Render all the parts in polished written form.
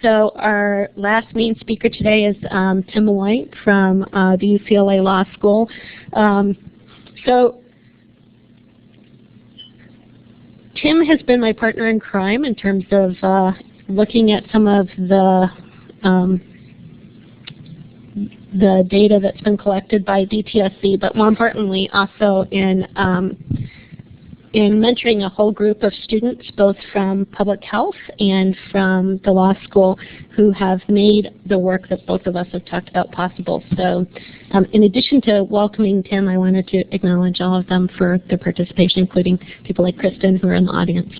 So our last main speaker today is Tim Malloy from the UCLA Law School. So Tim has been my partner in crime in terms of looking at some of the data that's been collected by DTSC, but more importantly also in mentoring a whole group of students, both from public health and from the law school, who have made the work that both of us have talked about possible. So in addition to welcoming Tim, I wanted to acknowledge all of them for their participation, including people like Kristen who are in the audience.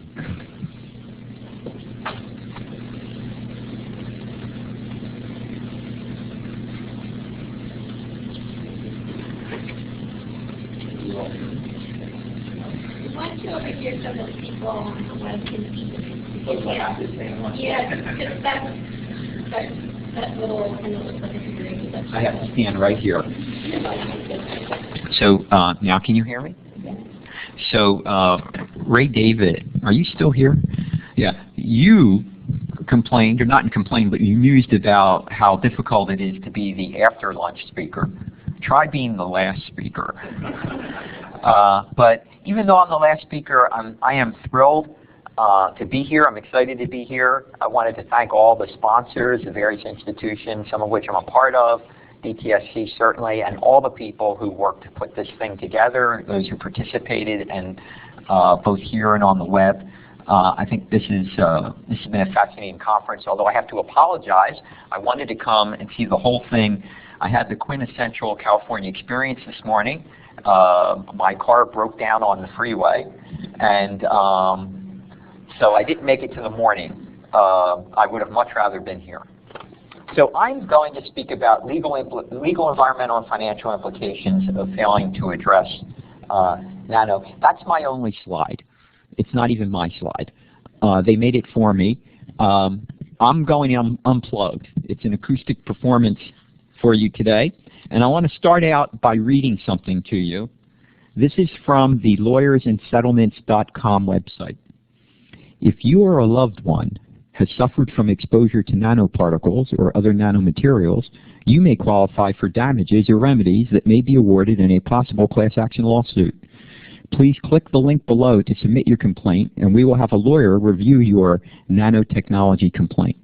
Over here so that people on the web can see the yeah, because that little kind of looks like a figure. I have to stand right here. So now can you hear me? Yeah. So Ray David, are you still here? Yeah. You complained, or not complained, but you mused about how difficult it is to be the after lunch speaker. Try being the last speaker. But even though I'm the last speaker, I am thrilled to be here. I'm excited to be here. I wanted to thank all the sponsors, the various institutions, some of which I'm a part of, DTSC certainly, and all the people who worked to put this thing together, those who participated, and both here and on the web. I think this has been a fascinating conference, although I have to apologize. I wanted to come and see the whole thing. I had the quintessential California experience this morning. My car broke down on the freeway, and so I didn't make it to the morning. I would have much rather been here. So I'm going to speak about legal, environmental, and financial implications of failing to address nano. That's my only slide. It's not even my slide. They made it for me. I'm going unplugged. It's an acoustic performance for you today. And I want to start out by reading something to you. This is from the lawyersandsettlements.com website. If you or a loved one has suffered from exposure to nanoparticles or other nanomaterials, you may qualify for damages or remedies that may be awarded in a possible class action lawsuit. Please click the link below to submit your complaint, and we will have a lawyer review your nanotechnology complaint.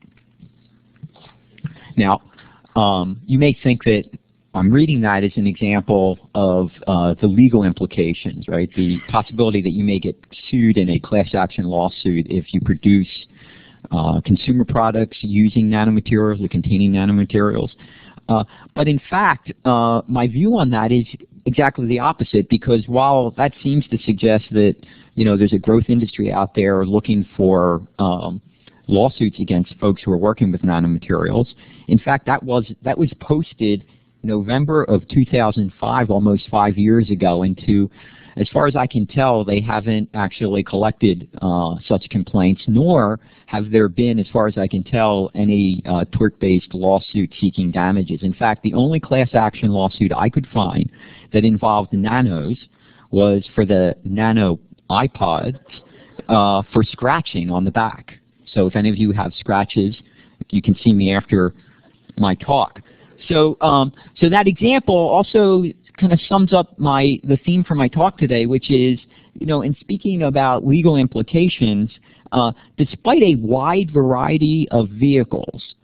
Now, you may think that I'm reading that as an example of the legal implications, right? The possibility that you may get sued in a class action lawsuit if you produce consumer products using nanomaterials or containing nanomaterials. But in fact, my view on that is exactly the opposite, because while that seems to suggest that there's a growth industry out there looking for lawsuits against folks who are working with nanomaterials, in fact that was posted November of 2005, almost 5 years ago, into, as far as I can tell, they haven't actually collected such complaints, nor have there been, as far as I can tell, any tort-based lawsuit seeking damages. In fact, the only class action lawsuit I could find that involved nanos was for the Nano iPods for scratching on the back. So if any of you have scratches, you can see me after my talk. So that example also kind of sums up the theme for my talk today, which is, in speaking about legal implications, despite a wide variety of vehicles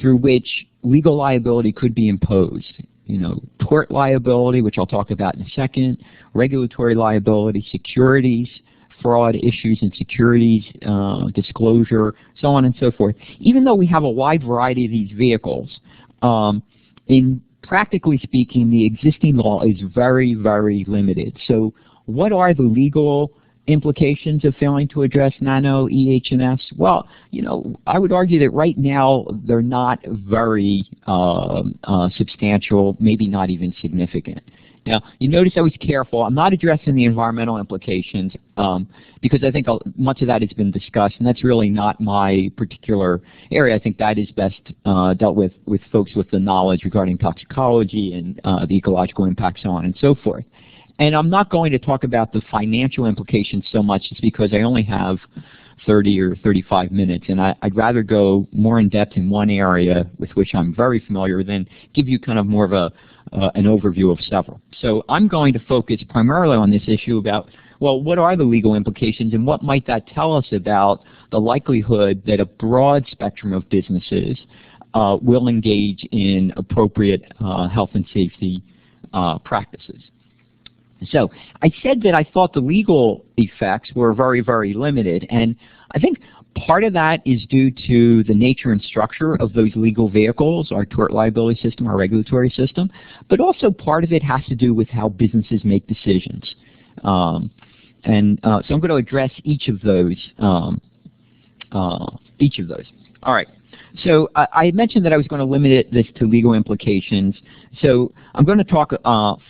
through which legal liability could be imposed, tort liability, which I'll talk about in a second, regulatory liability, securities, fraud issues and securities disclosure, so on and so forth. Even though we have a wide variety of these vehicles, in practically speaking, the existing law is very, very limited. So what are the legal implications of failing to address nano, EH&S? Well, I would argue that right now they're not very substantial, maybe not even significant. Now, you notice I was careful. I'm not addressing the environmental implications because I think much of that has been discussed, and that's really not my particular area. I think that is best dealt with folks with the knowledge regarding toxicology and the ecological impact, so on and so forth. And I'm not going to talk about the financial implications so much, just because I only have 30 or 35 minutes, and I'd rather go more in depth in one area with which I'm very familiar than give you kind of more of an overview of several. So I'm going to focus primarily on this issue about, well, what are the legal implications and what might that tell us about the likelihood that a broad spectrum of businesses will engage in appropriate health and safety practices. So I said that I thought the legal effects were very, very limited, and I think part of that is due to the nature and structure of those legal vehicles, our tort liability system, our regulatory system, but also part of it has to do with how businesses make decisions. So I'm going to address each of those. All right. So I mentioned that I was going to limit this to legal implications. So I'm going to talk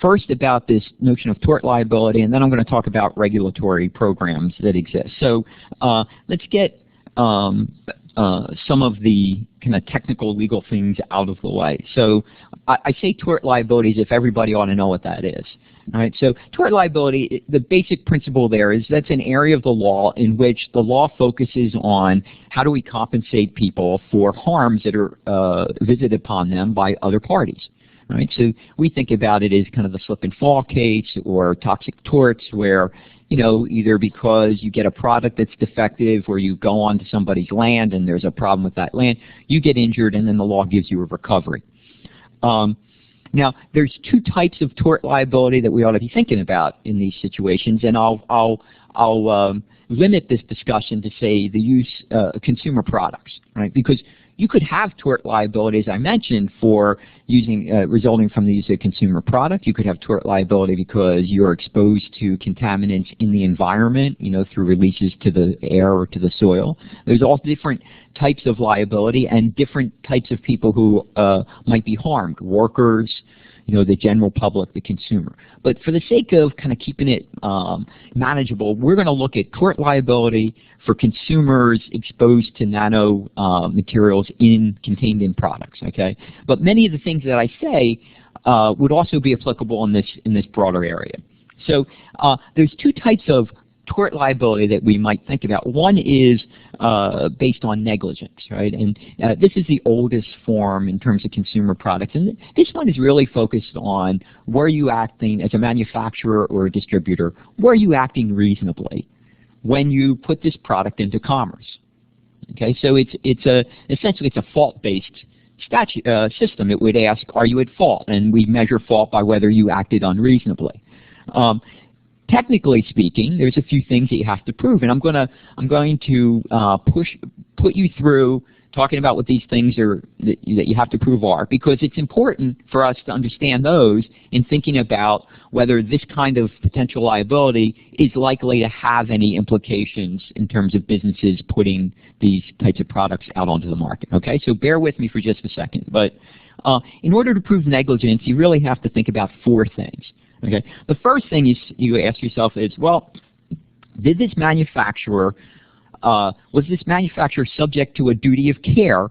first about this notion of tort liability, and then I'm going to talk about regulatory programs that exist. So let's get some of the kind of technical legal things out of the way. So I say tort liabilities if everybody ought to know what that is. All right, so tort liability, the basic principle there is that's an area of the law in which the law focuses on how do we compensate people for harms that are visited upon them by other parties. Right, so we think about it as kind of the slip and fall case or toxic torts where, you know, either because you get a product that's defective or you go onto somebody's land and there's a problem with that land, you get injured and then the law gives you a recovery. Now, there's two types of tort liability that we ought to be thinking about in these situations, and I'll limit this discussion to say the use of consumer products, right? Because you could have tort liability, as I mentioned, for using resulting from the use of consumer product. You could have tort liability because you're exposed to contaminants in the environment, you know, through releases to the air or to the soil. There's all different types of liability and different types of people who might be harmed, workers, you know, the general public, the consumer. But for the sake of kind of keeping it manageable, we're going to look at tort liability for consumers exposed to nano materials contained in products. Okay, but many of the things that I say would also be applicable in this broader area. So there's two types of tort liability that we might think about. One is based on negligence, right? And this is the oldest form in terms of consumer products. And this one is really focused on, were you acting as a manufacturer or a distributor, were you acting reasonably when you put this product into commerce? Okay, so essentially it's a fault-based system. It would ask, are you at fault? And we measure fault by whether you acted unreasonably. Technically speaking, there's a few things that you have to prove, and I'm going to put you through talking about what these things are that you have to prove are, because it's important for us to understand those in thinking about whether this kind of potential liability is likely to have any implications in terms of businesses putting these types of products out onto the market. Okay, so bear with me for just a second. But in order to prove negligence, you really have to think about four things. Okay, the first thing you ask yourself is, well, was this manufacturer subject to a duty of care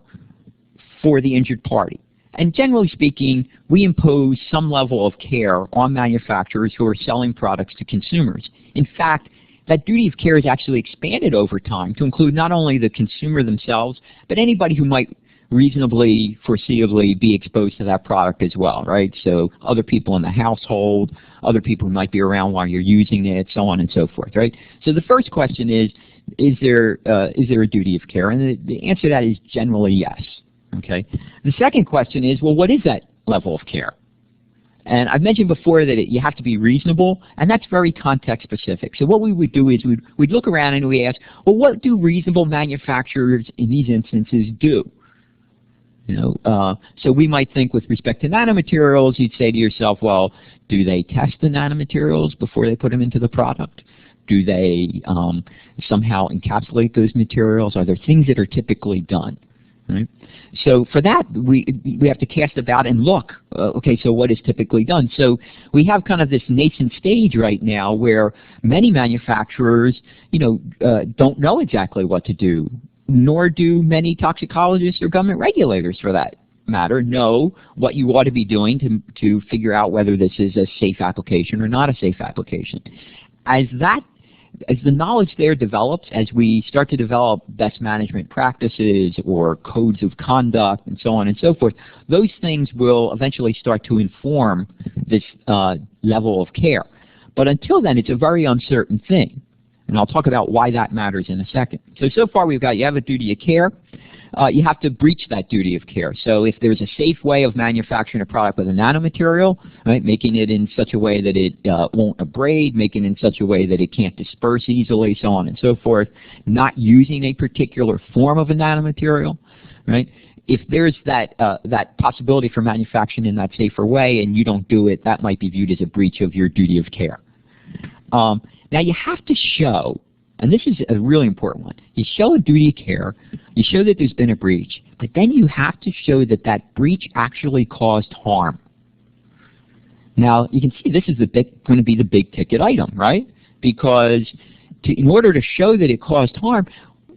for the injured party? And generally speaking, we impose some level of care on manufacturers who are selling products to consumers. In fact, that duty of care is actually expanded over time to include not only the consumer themselves, but anybody who might reasonably, foreseeably be exposed to that product as well, right? So other people in the household, other people who might be around while you're using it, so on and so forth, right? So the first question is there a duty of care? And the answer to that is generally yes, okay? The second question is, well, what is that level of care? And I've mentioned before that you have to be reasonable, and that's very context specific. So what we would do is we'd look around and we ask, well, what do reasonable manufacturers in these instances do? You know, so we might think with respect to nanomaterials, you'd say to yourself, well, do they test the nanomaterials before they put them into the product? Do they somehow encapsulate those materials? Are there things that are typically done? Right? So for that, we have to cast about and look, okay, so what is typically done? So we have kind of this nascent stage right now where many manufacturers, you know, don't know exactly what to do, nor do many toxicologists or government regulators, for that matter, know what you ought to be doing to figure out whether this is a safe application or not a safe application. As that as the knowledge there develops, as we start to develop best management practices or codes of conduct and so on and so forth, those things will eventually start to inform this level of care. But until then, it's a very uncertain thing. And I'll talk about why that matters in a second. So far we've got, you have a duty of care. You have to breach that duty of care. So if there's a safe way of manufacturing a product with a nanomaterial, right, making it in such a way that it won't abrade, making it in such a way that it can't disperse easily, so on and so forth, not using a particular form of a nanomaterial, right? If there's that possibility for manufacturing in that safer way and you don't do it, that might be viewed as a breach of your duty of care. Now you have to show, and this is a really important one, you show a duty of care, you show that there's been a breach, but then you have to show that that breach actually caused harm. Now you can see this is going to be the big ticket item, right? Because in order to show that it caused harm,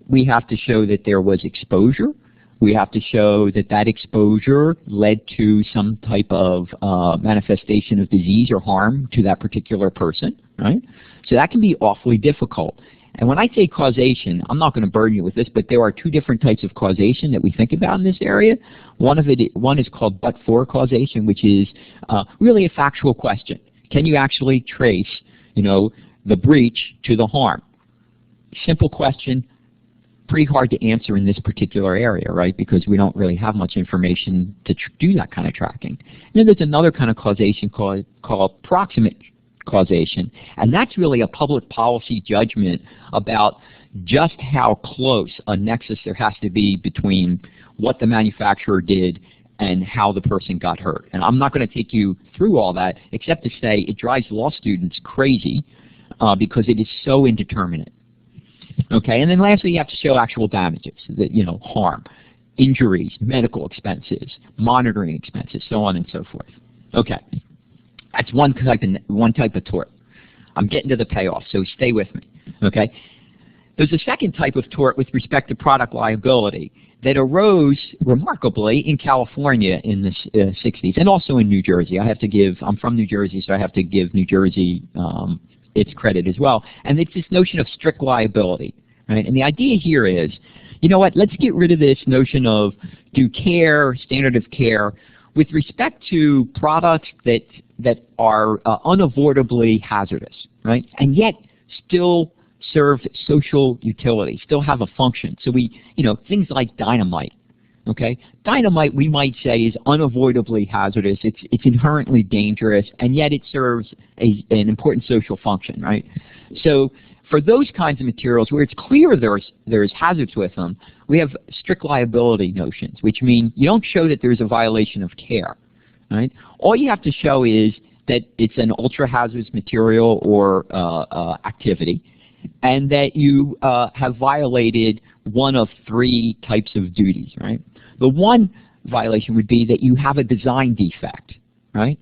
we have to show that there was exposure. We have to show that that exposure led to some type of manifestation of disease or harm to that particular person, right? So that can be awfully difficult. And when I say causation, I'm not going to burden you with this, but there are two different types of causation that we think about in this area. One is called but-for causation, which is really a factual question. Can you actually trace, the breach to the harm? Simple question, pretty hard to answer in this particular area, right? Because we don't really have much information to do that kind of tracking. And then there's another kind of causation called proximate causation, and that's really a public policy judgment about just how close a nexus there has to be between what the manufacturer did and how the person got hurt. And I'm not going to take you through all that, except to say it drives law students crazy because it is so indeterminate. Okay, and then lastly, you have to show actual damages, that, harm, injuries, medical expenses, monitoring expenses, so on and so forth. Okay. That's one type of tort. I'm getting to the payoff, so stay with me. Okay? There's a second type of tort with respect to product liability that arose remarkably in California in the 60s and also in New Jersey. I'm from New Jersey, so I have to give New Jersey its credit as well. And it's this notion of strict liability. Right? And the idea here is, let's get rid of this notion of due care, standard of care, with respect to products that are unavoidably hazardous, right? And yet still serve social utility, still have a function. So things like dynamite, okay? Dynamite, we might say, is unavoidably hazardous. It's inherently dangerous, and yet it serves an important social function, right? So for those kinds of materials where it's clear there's hazards with them, we have strict liability notions, which mean you don't show that there's a violation of care, right? All you have to show is that it's an ultra-hazardous material or activity, and that you have violated one of three types of duties, right? The one violation would be that you have a design defect, right?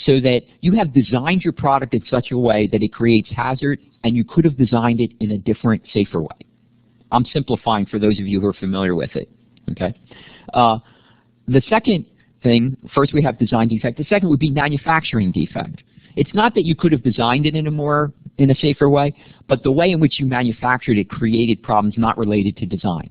So that you have designed your product in such a way that it creates hazard, and you could have designed it in a different, safer way. I'm simplifying for those of you who are familiar with it, okay? The second thing, first we have design defect. The second would be manufacturing defect. It's not that you could have designed it in a safer way, but the way in which you manufactured it created problems not related to design.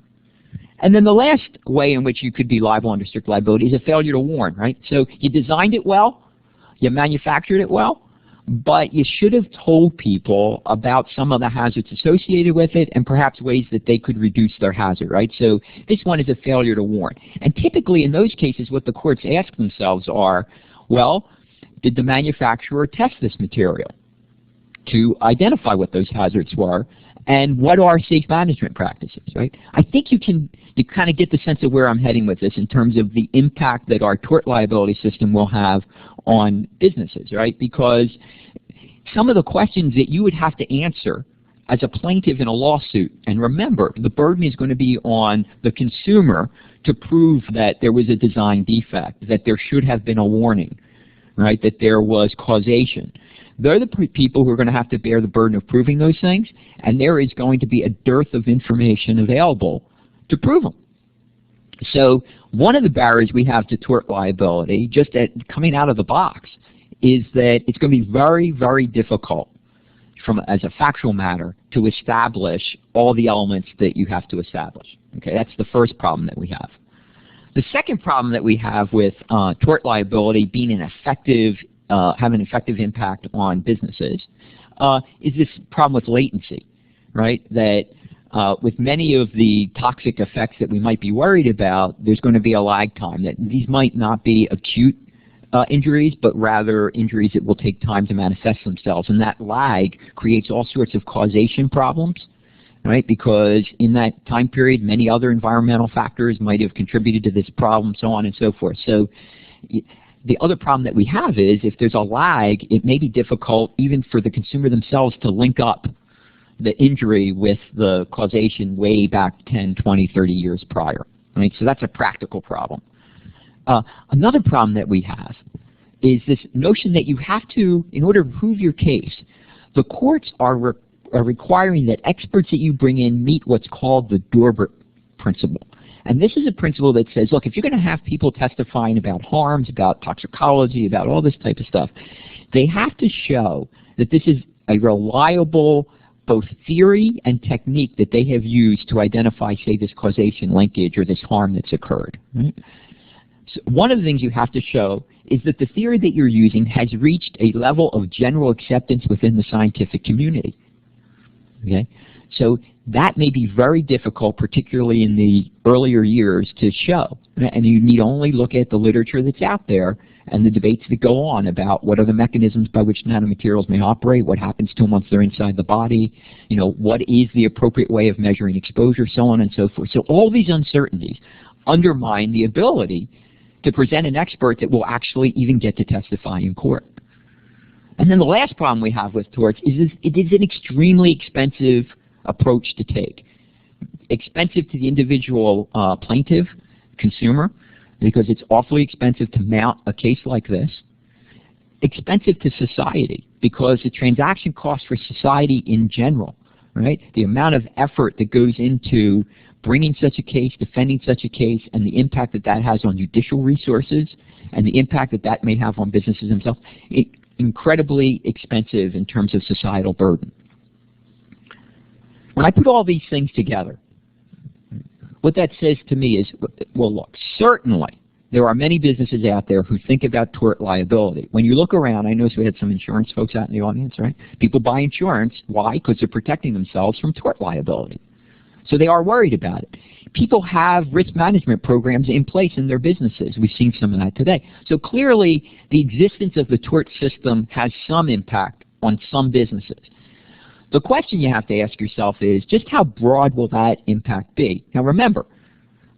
And then the last way in which you could be liable under strict liability is a failure to warn, right? So you designed it well, you manufactured it well, but you should have told people about some of the hazards associated with it and perhaps ways that they could reduce their hazard, right? So this one is a failure to warn. And typically in those cases what the courts ask themselves are, well, did the manufacturer test this material to identify what those hazards were, and what are safe management practices, right? I think you kind of get the sense of where I'm heading with this in terms of the impact that our tort liability system will have on businesses, right? Because some of the questions that you would have to answer as a plaintiff in a lawsuit, and remember, the burden is going to be on the consumer to prove that there was a design defect, that there should have been a warning, right, that there was causation. They're the people who are going to have to bear the burden of proving those things, and there is going to be a dearth of information available to prove them. So one of the barriers we have to tort liability, just coming out of the box, is that it's going to be very, very difficult as a factual matter to establish all the elements that you have to establish. Okay, that's the first problem that we have. The second problem that we have with tort liability being an effective, having an effective impact on businesses is this problem with latency, right? That with many of the toxic effects that we might be worried about, there's going to be a lag time. That these might not be acute injuries, but rather injuries that will take time to manifest themselves. And that lag creates all sorts of causation problems, right? Because in that time period, many other environmental factors might have contributed to this problem, so on and so forth. So the other problem that we have is if there's a lag, it may be difficult even for the consumer themselves to link up the injury with the causation way back 10, 20, 30 years prior, right? So that's a practical problem. Another problem that we have is this notion that you have to, in order to prove your case, the courts are requiring that experts that you bring in meet what's called the Dorbert principle. And this is a principle that says, look, if you're going to have people testifying about harms, about toxicology, about all this type of stuff, they have to show that this is a reliable both theory and technique that they have used to identify, say, this causation linkage or this harm that's occurred. Right? So one of the things you have to show is that the theory that you're using has reached a level of general acceptance within the scientific community. Okay? So that may be very difficult, particularly in the earlier years, to show. And you need only look at the literature that's out there and the debates that go on about what are the mechanisms by which nanomaterials may operate, what happens to them once they're inside the body, you know, what is the appropriate way of measuring exposure, so on and so forth. So all these uncertainties undermine the ability to present an expert that will actually even get to testify in court. And then the last problem we have with torts is it is an extremely expensive approach to take. Expensive to the individual plaintiff, consumer, because it's awfully expensive to mount a case like this. Expensive to society, because the transaction cost for society in general, right? The amount of effort that goes into bringing such a case, defending such a case, and the impact that that has on judicial resources, and the impact that that may have on businesses themselves, incredibly expensive in terms of societal burden. When I put all these things together, what that says to me is, well, look, certainly there are many businesses out there who think about tort liability. When you look around, I noticed we had some insurance folks out in the audience, right? People buy insurance. Why? Because they're protecting themselves from tort liability. So they are worried about it. People have risk management programs in place in their businesses. We've seen some of that today. So clearly, the existence of the tort system has some impact on some businesses. The question you have to ask yourself is, just how broad will that impact be? Now remember,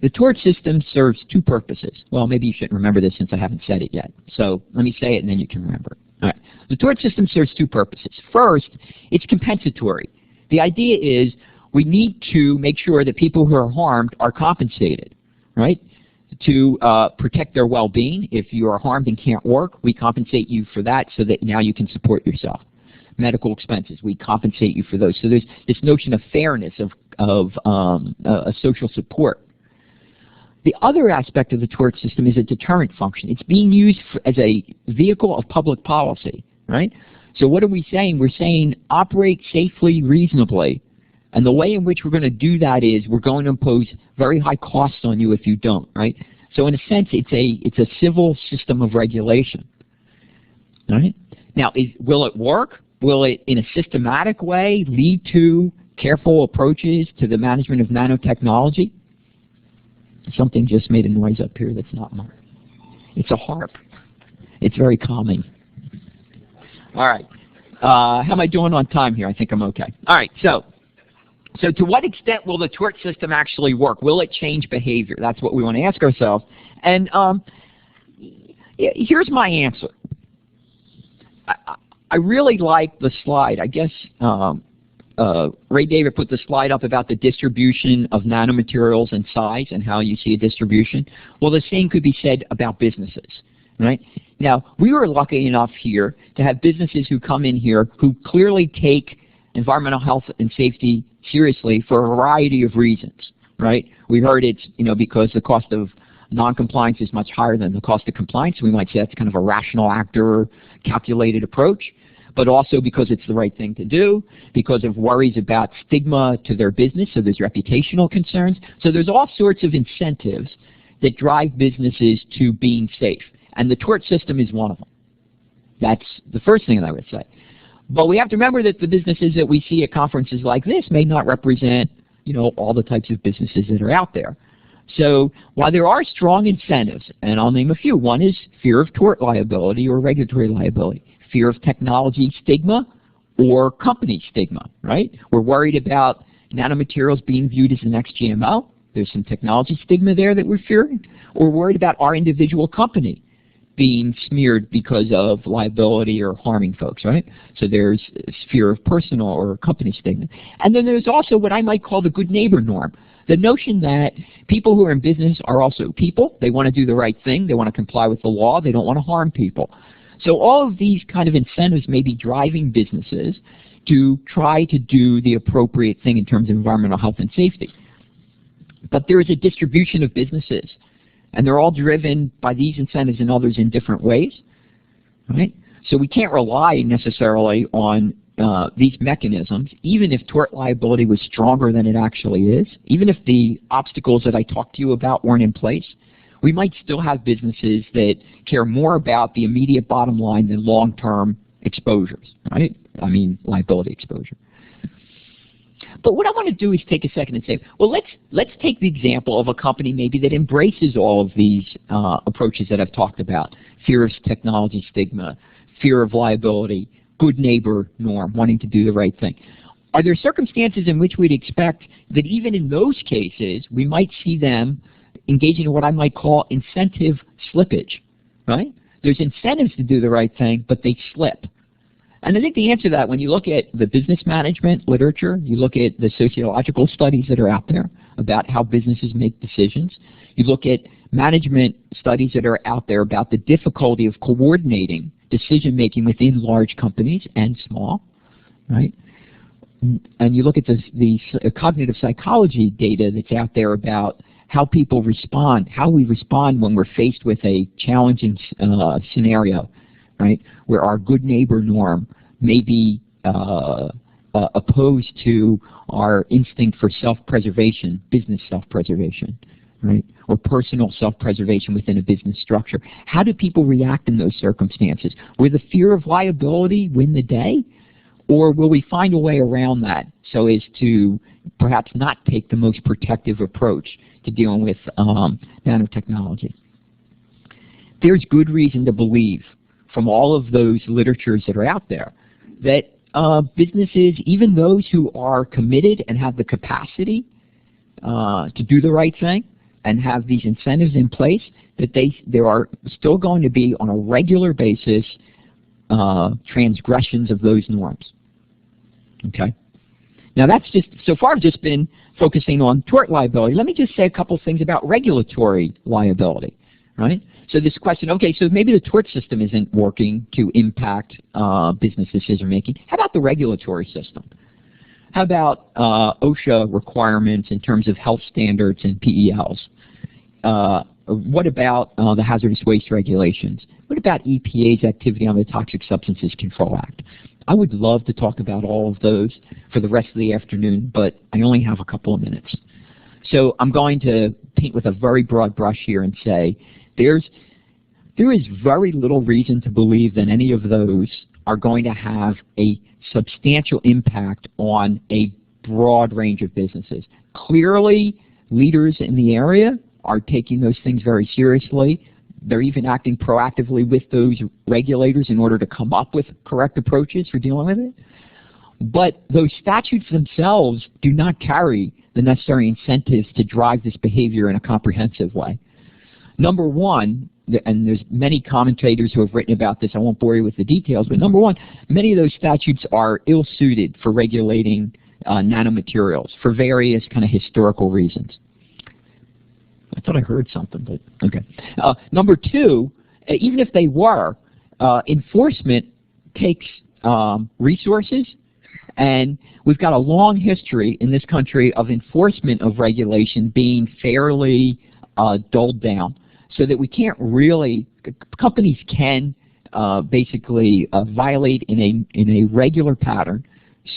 the tort system serves two purposes. Well, maybe you shouldn't remember this since I haven't said it yet. So let me say it and then you can remember it. All right. The tort system serves two purposes. First, it's compensatory. The idea is we need to make sure that people who are harmed are compensated, right? To protect their well-being. If you are harmed and can't work, we compensate you for that so that now you can support yourself. Medical expenses, we compensate you for those. So there's this notion of fairness, of a social support. The other aspect of the tort system is a deterrent function. It's being used as a vehicle of public policy, right? So what are we saying? We're saying operate safely, reasonably. And the way in which we're going to do that is we're going to impose very high costs on you if you don't, right? So in a sense, it's a civil system of regulation, right? Now, will it work? Will it, in a systematic way, lead to careful approaches to the management of nanotechnology? Something just made a noise up here that's not mine. It's a harp. It's very calming. All right. How am I doing on time here? I think I'm okay. All right. So to what extent will the tort system actually work? Will it change behavior? That's what we want to ask ourselves. And here's my answer. I really like the slide. I guess Ray David put the slide up about the distribution of nanomaterials and size and how you see a distribution. Well, the same could be said about businesses, right? Now, we were lucky enough here to have businesses who come in here who clearly take environmental health and safety seriously for a variety of reasons, right? We heard it's, because the cost of non-compliance is much higher than the cost of compliance. We might say that's kind of a rational actor, calculated approach. but also because it's the right thing to do, because of worries about stigma to their business, so there's reputational concerns. So there's all sorts of incentives that drive businesses to being safe, and the tort system is one of them. That's the first thing that I would say. But we have to remember that the businesses that we see at conferences like this may not represent, all the types of businesses that are out there. So while there are strong incentives, and I'll name a few, one is fear of tort liability or regulatory liability, fear of technology stigma or company stigma, right? We're worried about nanomaterials being viewed as the next GMO. There's some technology stigma there that we're fearing. Or we're worried about our individual company being smeared because of liability or harming folks, right? So there's fear of personal or company stigma. And then there's also what I might call the good neighbor norm. The notion that people who are in business are also people. They want to do the right thing. They want to comply with the law. They don't want to harm people. So all of these kind of incentives may be driving businesses to try to do the appropriate thing in terms of environmental health and safety. But there is a distribution of businesses, and they're all driven by these incentives and others in different ways, right? So we can't rely necessarily on these mechanisms, even if tort liability was stronger than it actually is, even if the obstacles that I talked to you about weren't in place, we might still have businesses that care more about the immediate bottom line than long-term exposures, right? I mean, liability exposure. But what I want to do is take a second and say, well, let's take the example of a company maybe that embraces all of these approaches that I've talked about: fear of technology stigma, fear of liability, good neighbor norm, wanting to do the right thing. Are there circumstances in which we'd expect that even in those cases we might see them engaging in what I might call incentive slippage, right? There's incentives to do the right thing, but they slip. And I think the answer to that, when you look at the business management literature, you look at the sociological studies that are out there about how businesses make decisions, you look at management studies that are out there about the difficulty of coordinating decision-making within large companies and small, right? And you look at the cognitive psychology data that's out there about how people respond, how we respond when we're faced with a challenging scenario, right, where our good neighbor norm may be opposed to our instinct for self-preservation, business self-preservation, right, or personal self-preservation within a business structure. How do people react in those circumstances? Will the fear of liability win the day, or will we find a way around that so as to perhaps not take the most protective approach to dealing with nanotechnology? There's good reason to believe from all of those literatures that are out there that businesses, even those who are committed and have the capacity to do the right thing and have these incentives in place, that there are still going to be on a regular basis transgressions of those norms. Okay? Now that's just, so far I've just been focusing on tort liability. Let me just say a couple things about regulatory liability, right? So this question, okay, so maybe the tort system isn't working to impact business decision making. How about the regulatory system? How about OSHA requirements in terms of health standards and PELs? What about the hazardous waste regulations? What about EPA's activity on the Toxic Substances Control Act? I would love to talk about all of those for the rest of the afternoon, but I only have a couple of minutes. So I'm going to paint with a very broad brush here and say there is very little reason to believe that any of those are going to have a substantial impact on a broad range of businesses. Clearly, leaders in the area are taking those things very seriously. They're even acting proactively with those regulators in order to come up with correct approaches for dealing with it. But those statutes themselves do not carry the necessary incentives to drive this behavior in a comprehensive way. Number one, and there's many commentators who have written about this, I won't bore you with the details, but number one, many of those statutes are ill-suited for regulating nanomaterials for various kind of historical reasons. I thought I heard something, but okay. Number two, even if they were, enforcement takes resources, and we've got a long history in this country of enforcement of regulation being fairly dulled down, so that we can't really, companies can basically violate in a regular pattern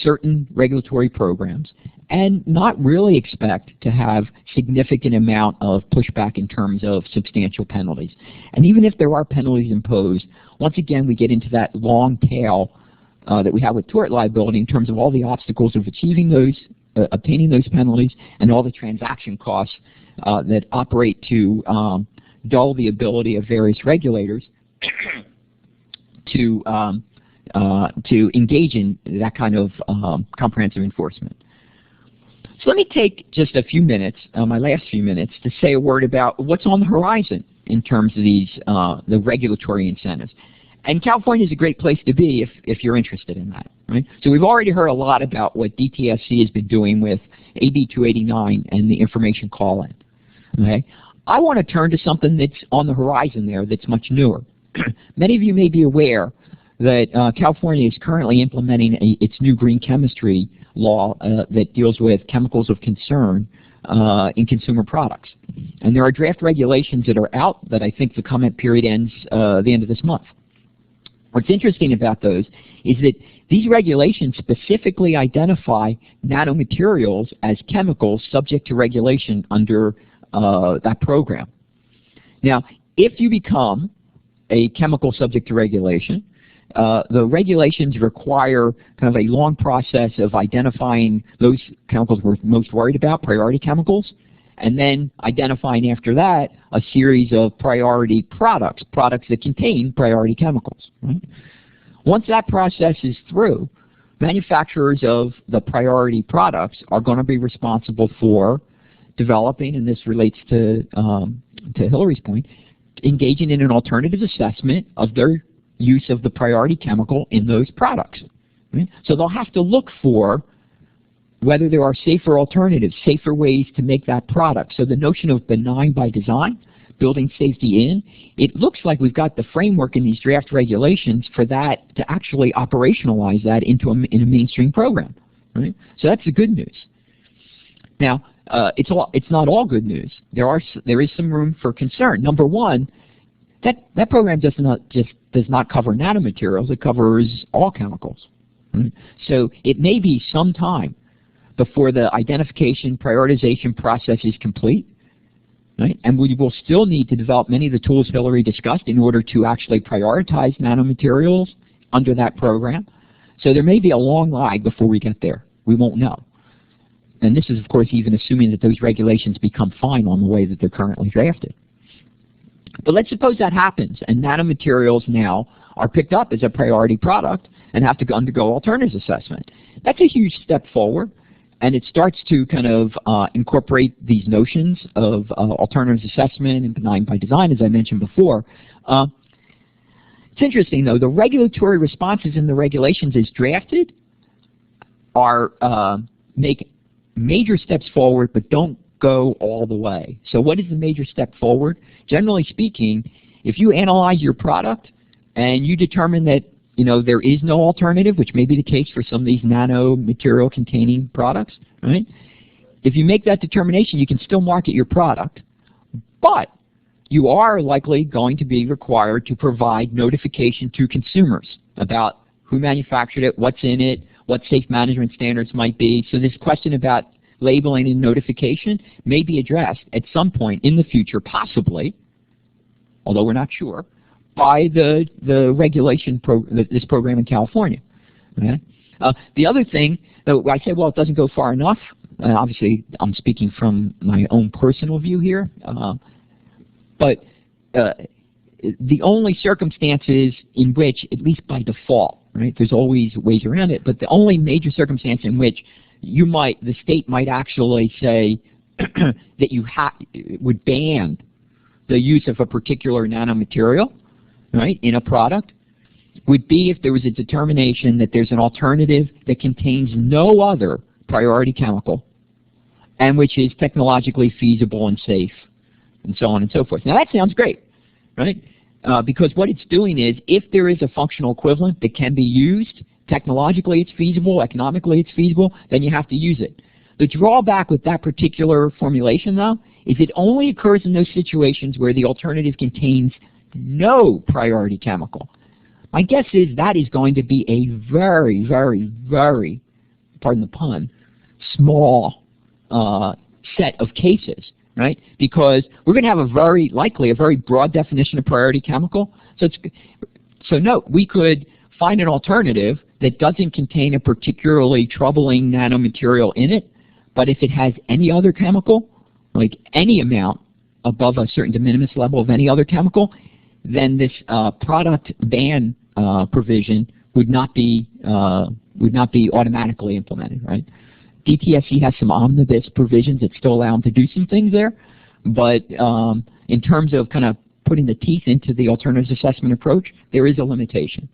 certain regulatory programs and not really expect to have significant amount of pushback in terms of substantial penalties. And even if there are penalties imposed, once again we get into that long tail that we have with tort liability in terms of all the obstacles of achieving those, obtaining those penalties, and all the transaction costs that operate to dull the ability of various regulators to engage in that kind of comprehensive enforcement. So let me take just a few minutes, my last few minutes, to say a word about what's on the horizon in terms of these the regulatory incentives. And California is a great place to be if you're interested in that. Right? So we've already heard a lot about what DTSC has been doing with AB 289 and the information call-in. Okay? I want to turn to something that's on the horizon there that's much newer. Many of you may be aware that California is currently implementing its new green chemistry law that deals with chemicals of concern in consumer products. And there are draft regulations that are out that I think the comment period ends the end of this month. What's interesting about those is that these regulations specifically identify nanomaterials as chemicals subject to regulation under that program. Now, if you become a chemical subject to regulation, the regulations require kind of a long process of identifying those chemicals we're most worried about, priority chemicals, and then identifying after that a series of priority products, products that contain priority chemicals. Right? Once that process is through, manufacturers of the priority products are going to be responsible for developing, and this relates to Hillary's point, engaging in an alternative assessment of their use of the priority chemical in those products. Right? So they'll have to look for whether there are safer alternatives, safer ways to make that product. So the notion of benign by design, building safety in, it looks like we've got the framework in these draft regulations for that to actually operationalize that into in a mainstream program. Right? So that's the good news. Now, it's not all good news. There is some room for concern. Number one, that program does not cover nanomaterials. It covers all chemicals. Right? So it may be some time before the identification prioritization process is complete. Right? And we will still need to develop many of the tools Hillary discussed in order to actually prioritize nanomaterials under that program. So there may be a long lag before we get there. We won't know. And this is, of course, even assuming that those regulations become final in the way that they're currently drafted. But let's suppose that happens, and nanomaterials now are picked up as a priority product and have to undergo alternatives assessment. That's a huge step forward, and it starts to kind of incorporate these notions of alternatives assessment and benign by design, as I mentioned before. It's interesting, though. The regulatory responses in the regulations as drafted are make major steps forward, but don't go all the way. So what is the major step forward? Generally speaking, if you analyze your product and you determine that there is no alternative, which may be the case for some of these nanomaterial containing products, right? If you make that determination, you can still market your product, but you are likely going to be required to provide notification to consumers about who manufactured it, what's in it, what safe management standards might be. So this question about labeling and notification may be addressed at some point in the future, possibly, although we're not sure, by the regulation this program in California. Okay? The other thing, I say, well, it doesn't go far enough. Obviously, I'm speaking from my own personal view here, but the only circumstances in which, at least by default, right, there's always ways around it, but the only major circumstance in which the state might actually say that you would ban the use of a particular nanomaterial, right, in a product, would be if there was a determination that there's an alternative that contains no other priority chemical and which is technologically feasible and safe, and so on and so forth. Now that sounds great, right? Because what it's doing is, if there is a functional equivalent that can be used, technologically it's feasible, economically it's feasible, then you have to use it. The drawback with that particular formulation, though, is it only occurs in those situations where the alternative contains no priority chemical. My guess is that is going to be a very, very, very, pardon the pun, small set of cases, right? Because we're going to have a very broad definition of priority chemical. So note, we could find an alternative that doesn't contain a particularly troubling nanomaterial in it, but if it has any other chemical, like any amount above a certain de minimis level of any other chemical, then this product ban provision would not be automatically implemented, right? DTSC has some omnibus provisions that still allow them to do some things there, but in terms of kind of putting the teeth into the alternatives assessment approach, there is a limitation.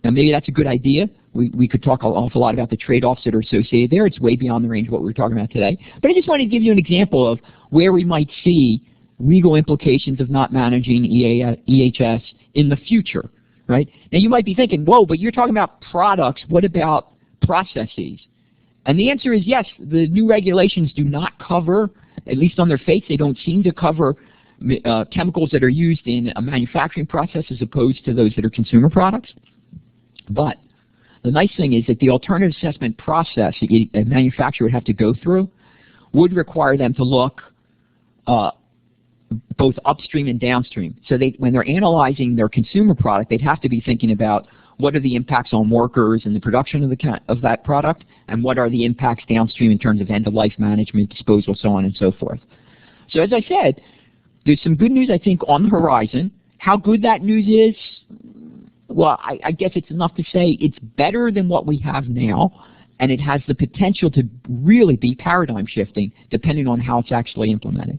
Now, maybe that's a good idea. We could talk an awful lot about the trade-offs that are associated there. It's way beyond the range of what we were talking about today. But I just wanted to give you an example of where we might see legal implications of not managing EHS in the future, right? Now, you might be thinking, whoa, but you're talking about products. What about processes? And the answer is yes. The new regulations do not cover, at least on their face, they don't seem to cover chemicals that are used in a manufacturing process as opposed to those that are consumer products. But the nice thing is that the alternative assessment process that a manufacturer would have to go through would require them to look both upstream and downstream. So when they're analyzing their consumer product, they'd have to be thinking about what are the impacts on workers in the production of that product, and what are the impacts downstream in terms of end-of-life management, disposal, so on and so forth. So as I said, there's some good news, I think, on the horizon. How good that news is, well, I guess it's enough to say it's better than what we have now, and it has the potential to really be paradigm shifting depending on how it's actually implemented.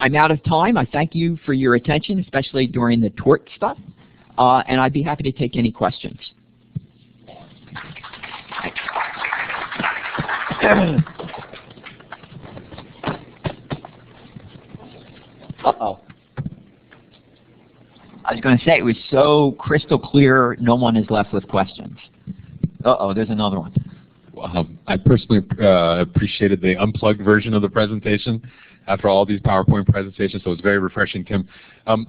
I'm out of time. I thank you for your attention, especially during the tort stuff, and I'd be happy to take any questions. Uh-oh. I was going to say, it was so crystal clear, no one is left with questions. Uh-oh, there's another one. I personally appreciated the unplugged version of the presentation after all these PowerPoint presentations, so it's very refreshing, Tim.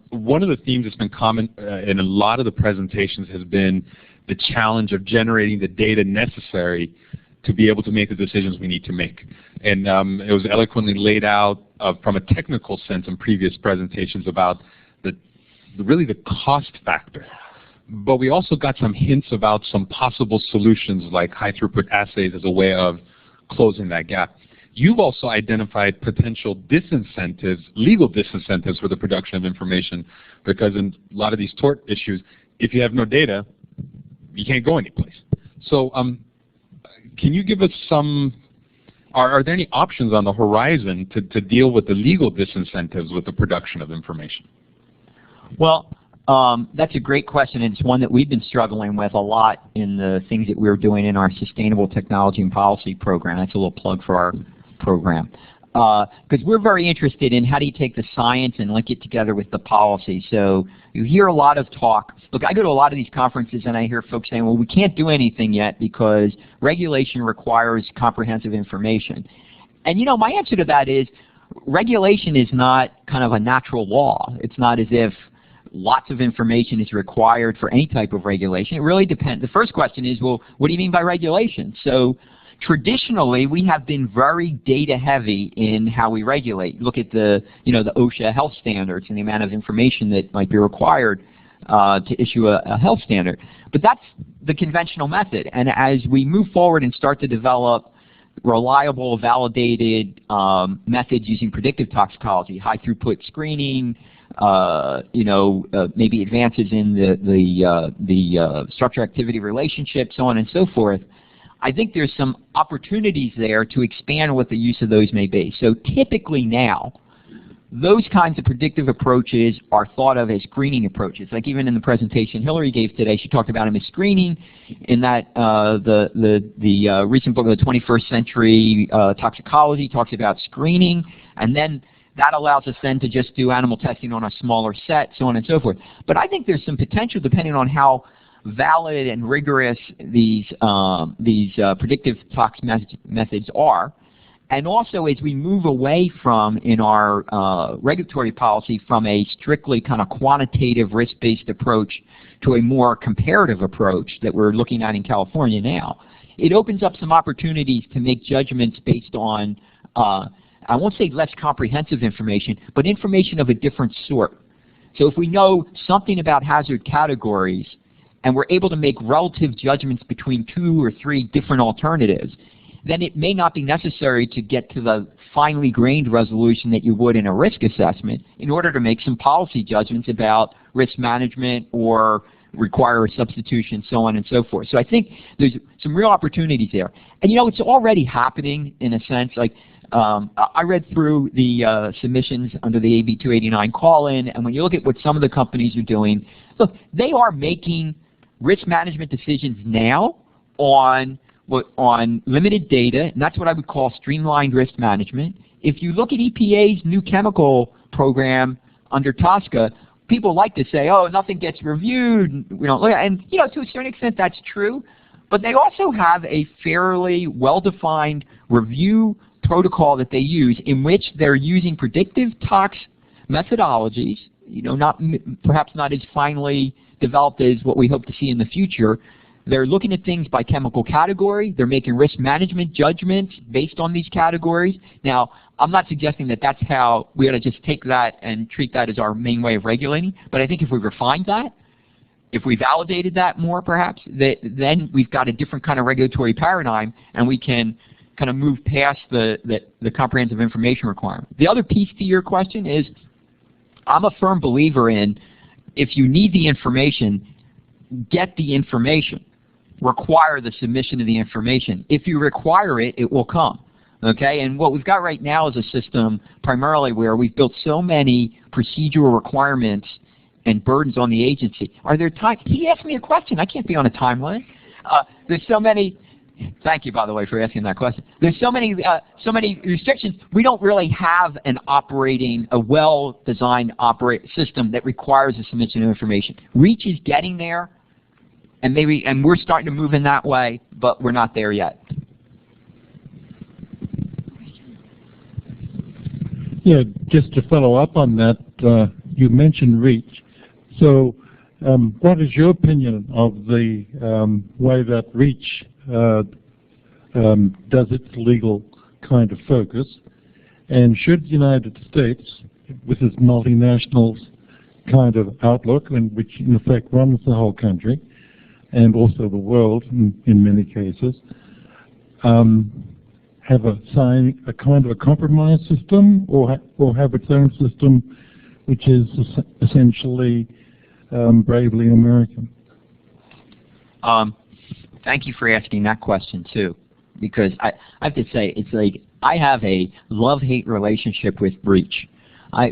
One of the themes that's been common in a lot of the presentations has been the challenge of generating the data necessary to be able to make the decisions we need to make. And it was eloquently laid out from a technical sense in previous presentations about really the cost factor. But we also got some hints about some possible solutions like high throughput assays as a way of closing that gap. You've also identified potential disincentives, legal disincentives for the production of information, because in a lot of these tort issues, if you have no data, you can't go anyplace. So can you give us some, are there any options on the horizon to deal with the legal disincentives with the production of information? Well, that's a great question, and it's one that we've been struggling with a lot in the things that we're doing in our Sustainable Technology and Policy program. That's a little plug for our program. Because we're very interested in how do you take the science and link it together with the policy. So you hear a lot of talk. Look, I go to a lot of these conferences and I hear folks saying, well, we can't do anything yet because regulation requires comprehensive information. And you know, my answer to that is regulation is not kind of a natural law. It's not as if lots of information is required for any type of regulation. It really depends. The first question is, well, what do you mean by regulation? So traditionally, we have been very data heavy in how we regulate. Look at the OSHA health standards and the amount of information that might be required to issue a health standard. But that's the conventional method. And as we move forward and start to develop reliable, validated methods using predictive toxicology, high throughput screening, maybe advances in the structure-activity relationship, so on and so forth, I think there's some opportunities there to expand what the use of those may be. So typically now, those kinds of predictive approaches are thought of as screening approaches. Like even in the presentation Hillary gave today, she talked about them as screening, in that the recent book, The 21st Century Toxicology, talks about screening, and then that allows us then to just do animal testing on a smaller set, so on and so forth. But I think there's some potential, depending on how valid and rigorous these predictive tox methods are, And also, as we move away from, in our regulatory policy, from a strictly kind of quantitative risk-based approach to a more comparative approach that we're looking at in California now, it opens up some opportunities to make judgments based on, I won't say less comprehensive information, but information of a different sort. So if we know something about hazard categories and we're able to make relative judgments between 2 or 3 different alternatives, then it may not be necessary to get to the finely grained resolution that you would in a risk assessment in order to make some policy judgments about risk management or require a substitution, so on and so forth. So I think there's some real opportunities there. And it's already happening in a sense. Like I read through the submissions under the AB 289 call-in, and when you look at what some of the companies are doing, look, they are making risk management decisions now on limited data, and that's what I would call streamlined risk management. If you look at EPA's new chemical program under TSCA, people like to say, oh, nothing gets reviewed, and to a certain extent that's true, but they also have a fairly well-defined review protocol that they use in which they're using predictive tox methodologies, perhaps not as finely developed as what we hope to see in the future. They're looking at things by chemical category. They're making risk management judgments based on these categories. Now, I'm not suggesting that that's how we ought to just take that and treat that as our main way of regulating, but I think if we refined that, if we validated that more perhaps, then we've got a different kind of regulatory paradigm, and we can kind of move past the comprehensive information requirement. The other piece to your question is, I'm a firm believer in, if you need the information, get the information. Require the submission of the information. If you require it, it will come. Okay, and what we've got right now is a system primarily where we've built so many procedural requirements and burdens on the agency. Are there times? He asked me a question. I can't be on a timeline. There's so many. Thank you, by the way, for asking that question. There's so many restrictions. We don't really have a well-designed system that requires a submission of information. REACH is getting there, and we're starting to move in that way, but we're not there yet. Yeah, just to follow up on that, you mentioned REACH. So what is your opinion of the way that REACH does its legal kind of focus? And should the United States, with its multinational kind of outlook, which in effect runs the whole country, and also the world in many cases, have a kind of a compromise system, or have its own system which is essentially bravely American? Thank you for asking that question too, because I have to say, it's like I have a love-hate relationship with REACH.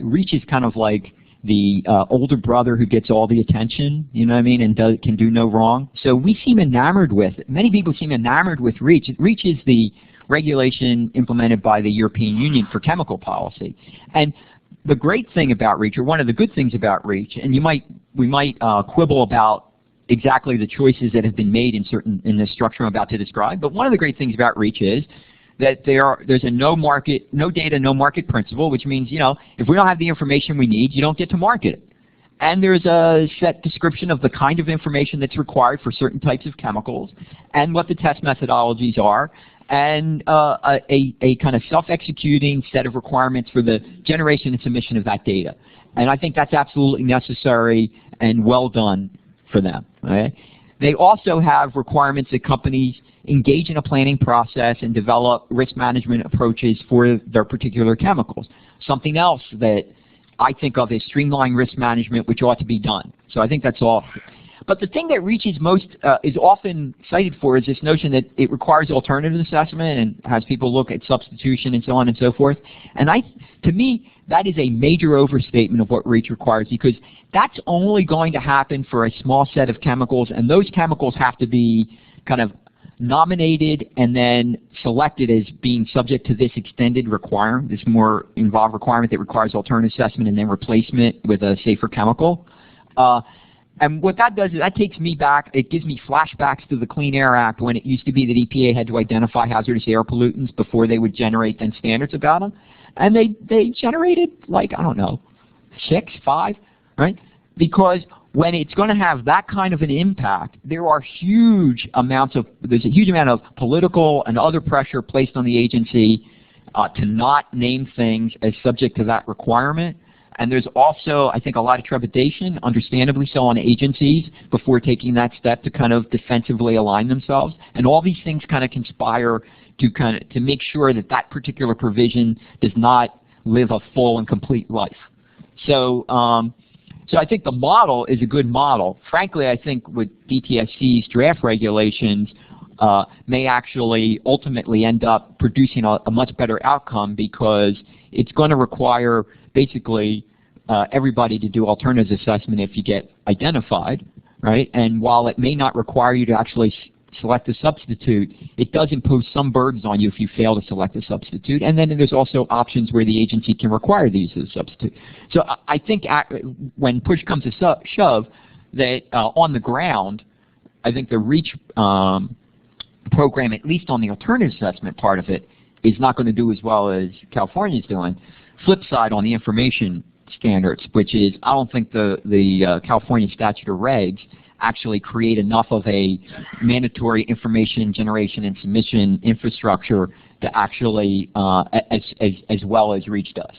REACH is kind of like the older brother who gets all the attention, you know what I mean, and can do no wrong. So we seem enamored with it. Many people seem enamored with REACH. REACH is the regulation implemented by the European Union for chemical policy. And the great thing about REACH, or one of the good things about REACH, and we might quibble about exactly the choices that have been made in the structure I'm about to describe, but one of the great things about REACH is that there's a no data, no market principle, which means, if we don't have the information we need, you don't get to market it. And there's a set description of the kind of information that's required for certain types of chemicals and what the test methodologies are, and a kind of self-executing set of requirements for the generation and submission of that data. And I think that's absolutely necessary and well done for them. Right? They also have requirements that companies engage in a planning process and develop risk management approaches for their particular chemicals. Something else that I think of as streamlined risk management, which ought to be done. So I think that's all. But the thing that REACH is often cited for is this notion that it requires alternative assessment and has people look at substitution and so on and so forth. And to me, that is a major overstatement of what REACH requires, because that's only going to happen for a small set of chemicals, and those chemicals have to be kind of nominated and then selected as being subject to this extended requirement, this more involved requirement that requires alternative assessment and then replacement with a safer chemical. And what that does is that takes me back, it gives me flashbacks to the Clean Air Act when it used to be that EPA had to identify hazardous air pollutants before they would generate then standards about them. And they generated, like, I don't know, 6, 5, right? Because when it's going to have that kind of an impact, there's a huge amount of political and other pressure placed on the agency to not name things as subject to that requirement. And there's also, I think, a lot of trepidation, understandably so, on agencies before taking that step to kind of defensively align themselves. And all these things kind of conspire to make sure that that particular provision does not live a full and complete life. So, so I think the model is a good model. Frankly, I think with DTSC's draft regulations may actually ultimately end up producing a much better outcome, because it's going to require basically everybody to do alternatives assessment if you get identified, right? And while it may not require you to actually select a substitute, it does impose some burdens on you if you fail to select a substitute. And then there's also options where the agency can require the use of the substitute. So I think when push comes to shove, that on the ground, I think the REACH program, at least on the alternative assessment part of it, is not going to do as well as California is doing. Flip side on the information standards, which is I don't think the California statute of regs actually create enough of a mandatory information generation and submission infrastructure to actually as well as REACH does.